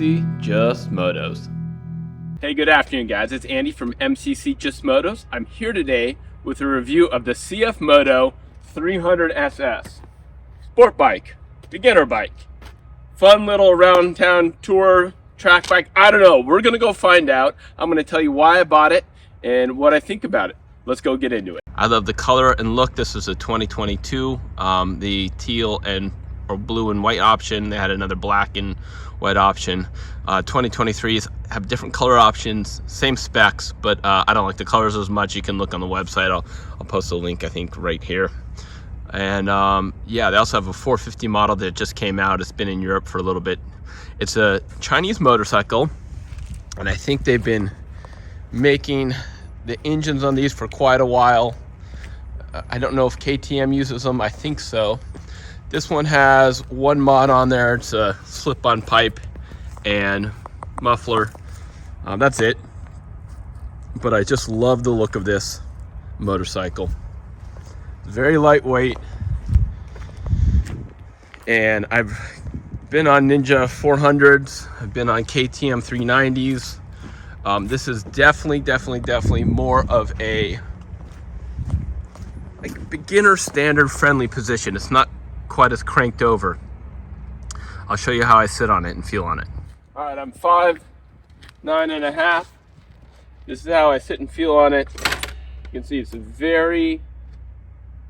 MCC Just Motos. Hey, good afternoon guys, it's Andy from MCC Just Motos. I'm here today with a review of the CFMOTO 300SS. Sport bike, beginner bike, fun little around town tour, track bike, I don't know. We're gonna go find out. I'm gonna tell you why I bought it and what I think about it. Let's go get into it. I love the color and look. This is a 2022, the teal and or blue and white option. They had another black and white option. 2023s have different color options, same specs, but I don't like the colors as much. You can look on the website. I'll post a link, I think, right here. And yeah, they also have a 450 model that just came out. It's been in Europe for a little bit. It's a Chinese motorcycle, and I think they've been making the engines on these for quite a while. I don't know if KTM uses them. I think so. This one has one mod on there. It's a slip-on pipe and muffler. That's it. But I just love the look of this motorcycle. Very lightweight. And I've been on Ninja 400s. I've been on KTM 390s. This is definitely more of a like beginner standard friendly position. It's not quite as cranked over. I'll show you how I sit on it and feel on it. All right, I'm 5'9.5". This is how I sit and feel on it. You can see it's a very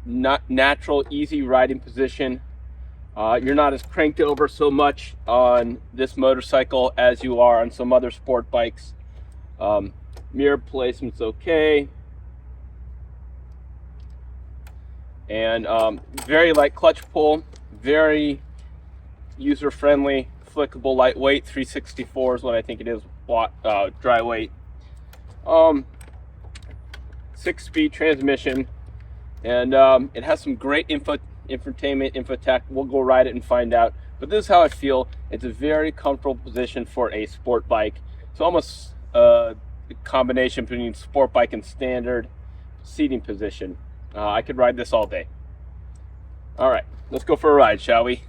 natural, easy riding position. You're not as cranked over so much on this motorcycle as you are on some other sport bikes. Mirror placement's okay. And very light clutch pull, very user-friendly, flickable, lightweight. 364 is what I think it is, dry weight. 6-speed transmission, and it has some great infotainment, infotech. We'll go ride it and find out. But this is how I feel. It's a very comfortable position for a sport bike. It's almost a combination between sport bike and standard seating position. I could ride this all day. All right, let's go for a ride, shall we?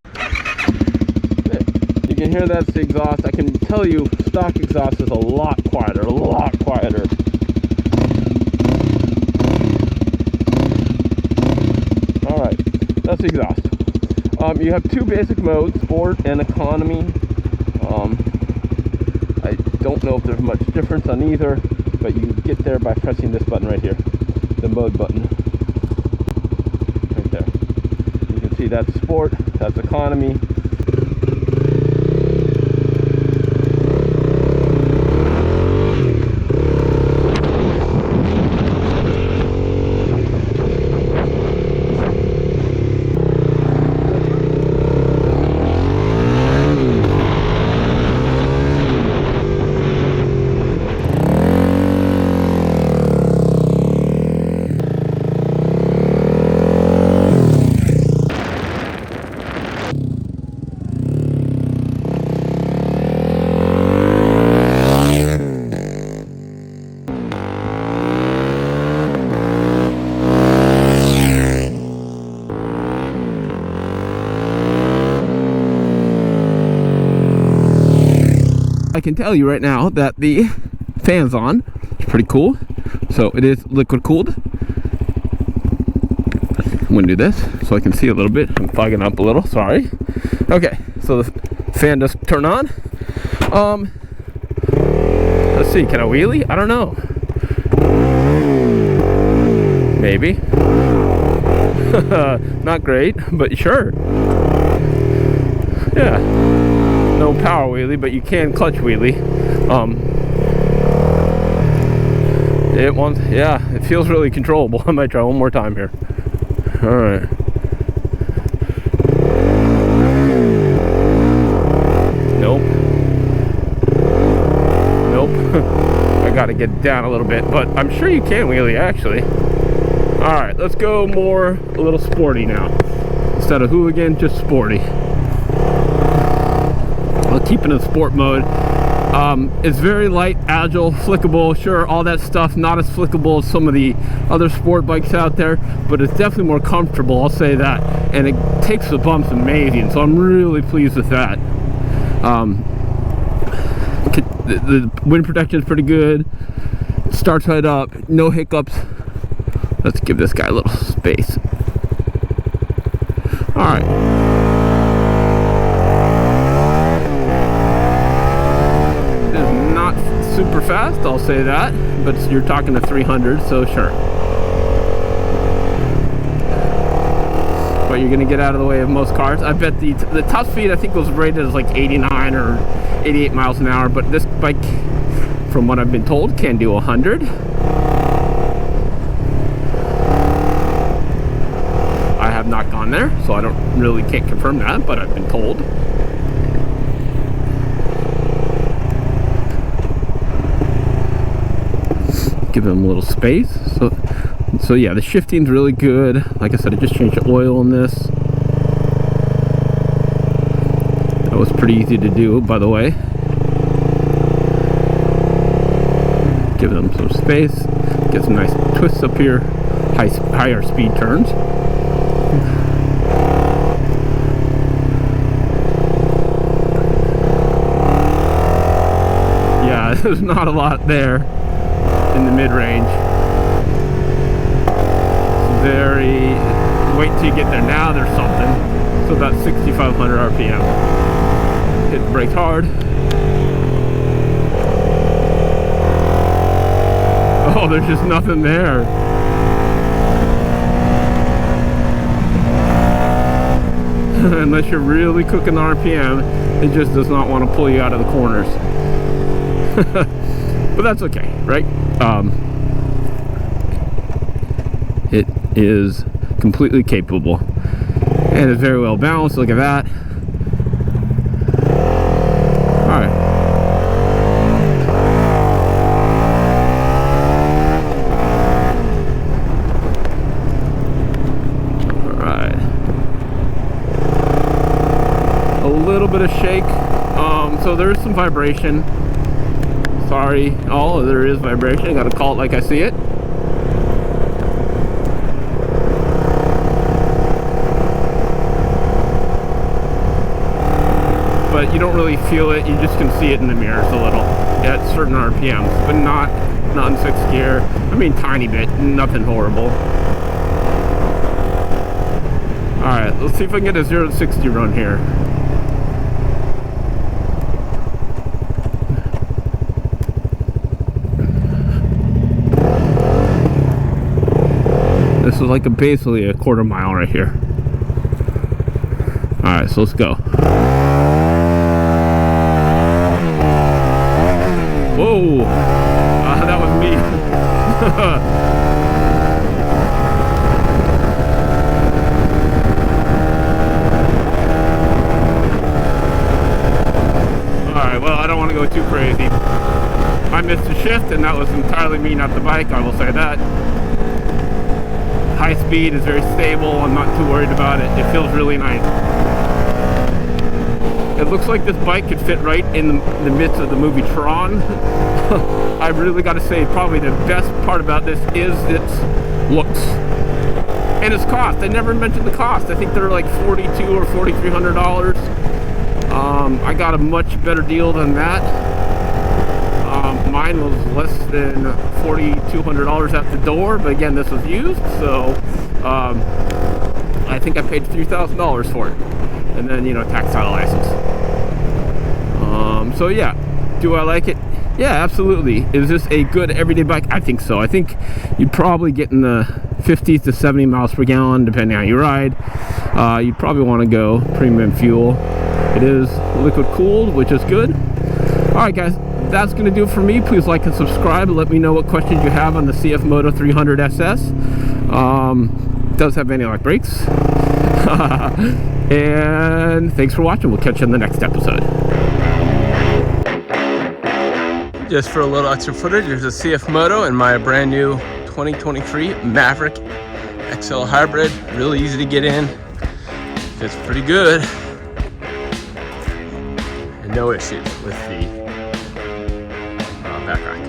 You can hear that's the exhaust. I can tell you stock exhaust is a lot quieter, All right, that's the exhaust. You have two basic modes, sport and economy. I don't know if there's much difference on either, but you get there by pressing this button right here, the mode button. Right there. You can see that's sport, that's economy. I can tell you right now that the fan's on. It's pretty cool. So it is liquid cooled. I'm gonna do this so I can see a little bit. I'm fogging up a little, sorry. Okay, so the fan does turn on. Let's see, can I wheelie? I don't know. Maybe. Not great, but sure. Yeah. No power wheelie, but you can clutch wheelie. It feels really controllable. I might try one more time here. All right. Nope. I gotta get down a little bit, but I'm sure you can wheelie actually. All right, let's go a little sporty now. Instead of hooligan, just sporty. I'll keep it in sport mode. It's very light, agile, flickable. Sure, all that stuff, not as flickable as some of the other sport bikes out there, but it's definitely more comfortable, I'll say that. And it takes the bumps amazing, so I'm really pleased with that. The wind protection is pretty good. It starts right up, no hiccups. Let's give this guy a little space. All right. It's not super fast, I'll say that, but you're talking to 300, so sure. But you're gonna get out of the way of most cars. I bet the top speed I think was rated as like 89 or 88 miles an hour, but this bike, from what I've been told, can do 100. I have not gone there, so I can't confirm that, but I've been told. Give them a little space. So yeah, the shifting's really good. Like I said, I just changed the oil in this. That was pretty easy to do, by the way. Give them some space. Get some nice twists up here. Higher speed turns. Yeah, there's not a lot there in the mid-range. Wait till you get there. Now there's something. So about 6,500 RPM. Hit the brakes hard. Oh, there's just nothing there. Unless you're really cooking the RPM, it just does not want to pull you out of the corners. But that's okay, right? It is completely capable and is very well balanced. Look at that. All right. All right. A little bit of shake. So there is some vibration. Sorry. Oh, there is vibration. I gotta call it like I see it. But you don't really feel it, you just can see it in the mirrors a little at certain RPMs, but not in 6th gear. I mean, tiny bit, nothing horrible. Alright, let's see if I can get a 0 to 60 run here. This is like basically a quarter mile right here. Alright, so let's go. Whoa! That was me. Alright, well, I don't want to go too crazy. I missed a shift, and that was entirely me, not the bike, I will say that. High speed is very stable. I'm not too worried about it. It feels really nice. It looks like this bike could fit right in the midst of the movie Tron. I really got to say, probably the best part about this is its looks and its cost. I never mentioned the cost. I think they're like $4,200 or $4,300. I got a much better deal than that. Mine was less than $4,200 at the door, but again, this was used, so I think I paid $3,000 for it, and then, you know, tax, title, license. So yeah, do I like it? Yeah, absolutely. Is this a good everyday bike? I think so. I think you'd probably get in the 50 to 70 miles per gallon, depending on how you ride. You'd probably want to go premium fuel. It is liquid cooled, which is good. All right, guys. That's going to do it for me. Please like and subscribe and let me know what questions you have on the CFMOTO 300 SS. Does have anti-lock brakes. And thanks for watching. We'll catch you in the next episode. Just for a little extra footage, there's a CFMOTO and my brand new 2023 Maverick XL Hybrid. Really easy to get in. Fits pretty good. And no issues with the back rack.